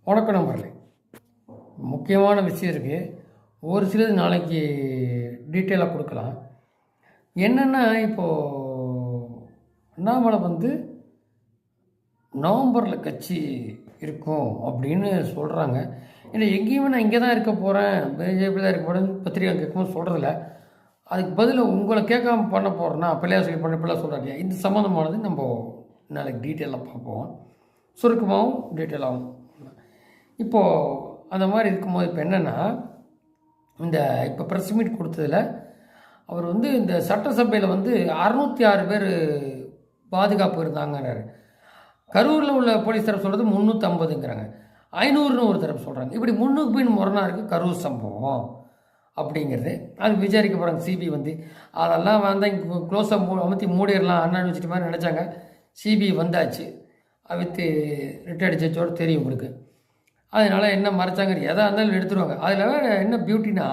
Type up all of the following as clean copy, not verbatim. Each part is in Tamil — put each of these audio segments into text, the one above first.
வணக்கம் நம்பர்களே. முக்கியமான விஷயம் இருக்குது. ஒரு சிலது நாளைக்கு டீட்டெயிலாக கொடுக்கலாம். என்னென்னா, இப்போது அண்ணாமலை நவம்பரில் கட்சி இருக்கும் அப்படின்னு சொல்கிறாங்க. ஏன்னா எங்கேயுமே நான் இங்கே தான் இருக்க போகிறேன், பிஜேபி தான் இருக்க போகிறேன்னு பத்திரிகை கேட்கும்போது சொல்கிறதில்ல. அதுக்கு பதில் உங்களை கேட்காம பண்ண போகிறேன்னா பிள்ளையா சொல்லி பண்ண பிள்ளை சொல்கிறாங்க. இந்த சம்மந்தமானது நம்ம நாளைக்கு டீட்டெயிலாக பார்ப்போம், சுருக்கமாகவும் டீட்டெயிலாகவும். இப்போது அந்த மாதிரி இருக்கும்போது இப்போ என்னென்னா, இந்த இப்போ ப்ரெஸ் மீட் கொடுத்ததில் அவர் இந்த சட்டசபையில் 606 பேர் பாதுகாப்பு இருந்தாங்கிறாரு. கரூரில் உள்ள போலீஸ் தரப்பு சொல்கிறது 350ங்கிறாங்க, 500ன்னு ஒரு தரப்பு சொல்கிறாங்க. இப்படி முன்னுக்கு பின் முரணாக இருக்குது கரூர் சம்பவம் அப்படிங்கிறது. அது விசாரிக்க போகிறாங்க சிபி. அதெல்லாம் இங்கே க்ளோஸாக அமுத்தி மூடிடலாம் அண்ணா யூனிவர்சிட்டி மாதிரி நினச்சாங்க. சிபி வந்தாச்சு, வித்து ரிட்டையர்டு ஜட்ஜோடு தெரியும் உங்களுக்கு. அதனால் என்ன மறைச்சாங்க, எதாக இருந்தாலும் எடுத்துருவாங்க. அதில் வேறு என்ன பியூட்டினா,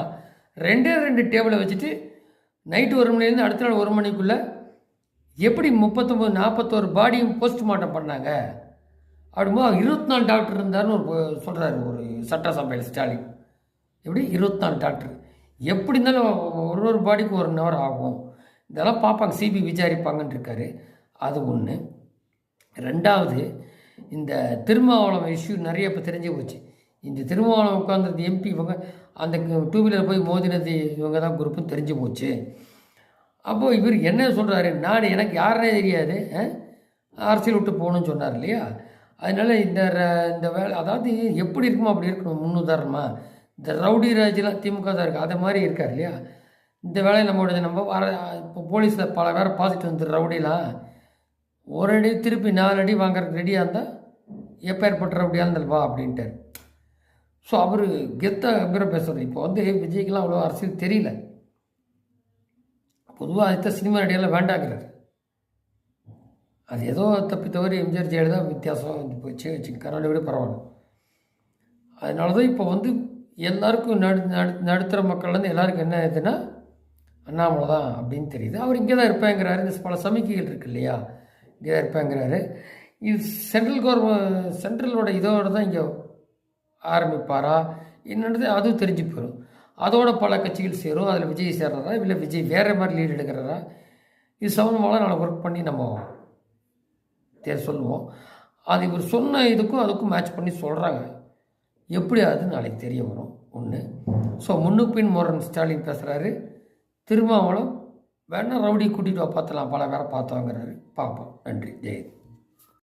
2 டேபிளை வச்சுட்டு நைட்டு 1 மணிலேருந்து அடுத்த நாள் 1 மணிக்குள்ளே எப்படி 41 பாடியும் போஸ்ட்மார்ட்டம் பண்ணாங்க அப்படிம்போது 24 டாக்டர் இருந்தார்னு சொல்கிறாரு ஒரு சட்டசபையில் ஸ்டாலின். எப்படி 24 டாக்டர் எப்படி இருந்தாலும் ஒரு பாடிக்கு 1 ஹவர் ஆகும், இதெல்லாம் பார்ப்பாங்க, சிபி விசாரிப்பாங்கன்னு இருக்காரு. அது ஒன்று. ரெண்டாவது, இந்த திருமாவளம் இஷ்யூ நிறைய இப்போ தெரிஞ்சு போச்சு. இந்த திருமாவளம் உட்காந்துருந்த எம்பி இவங்க அந்த 2 வீலர் போய் மோதினது இவங்க தான் குரூப்புன்னு தெரிஞ்சு போச்சு. அப்போது இவர் என்ன சொல்கிறாரு, எனக்கு யாருனே தெரியாது, அரசியல் விட்டு போகணும்னு சொன்னார் இல்லையா. அதனால் இந்த வேலை அதாவது எப்படி இருக்குமோ அப்படி இருக்கணும். முன்னுதாரணமாக இந்த ரவுடி ராஜெலாம் திமுக தான் இருக்குது, அதை மாதிரி இருக்கார் இல்லையா. இந்த வேலையை நம்ம வர இப்போ போலீஸில் பல பேரை பார்த்துட்டு வந்து ரவுடிலாம் ஒரு அடி திருப்பி 4 அடி வாங்குறதுக்கு ரெடியாக இருந்தால் எப்போ ஏற்பட்ட ரவுடியாக இருந்தால் வா அப்படின்ட்டார். ஸோ அவர் கெத்தாக பேசுகிறது. இப்போ விஜய்க்கெலாம் அவ்வளோ அரசியல் தெரியல. பொதுவாக அதுதான் சினிமா நடிகெல்லாம் வேண்டாங்கிறார். அது ஏதோ தப்பி தவறி எம்ஜிஆர் ஜெயலலிதா வித்தியாசம் போச்சு, கர்நாடகா விட பரவாயில்ல. அதனால தான் இப்போ எல்லாருக்கும் நடுத்தர மக்கள்லேருந்து எல்லாருக்கும் என்ன ஆகுதுன்னா அண்ணாமலை தான் அப்படின்னு தெரியுது. அவர் இங்கே தான் இருப்பேங்கிறாரு. இந்த பல சமிக்கைகள் இருக்குது இல்லையா, இங்கே தான் இருப்பேங்கிறாரு. இது சென்ட்ரலோட இதோட தான் இங்கே ஆரம்பிப்பாரா என்னன்றது அதுவும் தெரிஞ்சு போயிடும். அதோட பல கட்சிகள் சேரும். அதில் விஜய் சேர்றதா இல்லை விஜய் வேறு மாதிரி லீடு எடுக்கிறதா, இது சம்மந்தமாக நாங்கள் ஒர்க் பண்ணி நம்ம சொல்லுவோம். அது இவர் சொன்ன அதுக்கும் மேட்ச் பண்ணி சொல்கிறாங்க. எப்படி அது நாளைக்கு தெரிய வரும் ஒன்று. ஸோ முன்னுக்கு பின் முரண் ஸ்டாலின் பேசுகிறாரு. திருமாவளம் வேணா ரவுடி கூட்டிகிட்டு பார்த்தலாம், பல பேரை பார்த்தோங்கிறாரு. பார்ப்போம். நன்றி. ஜெயந்த்.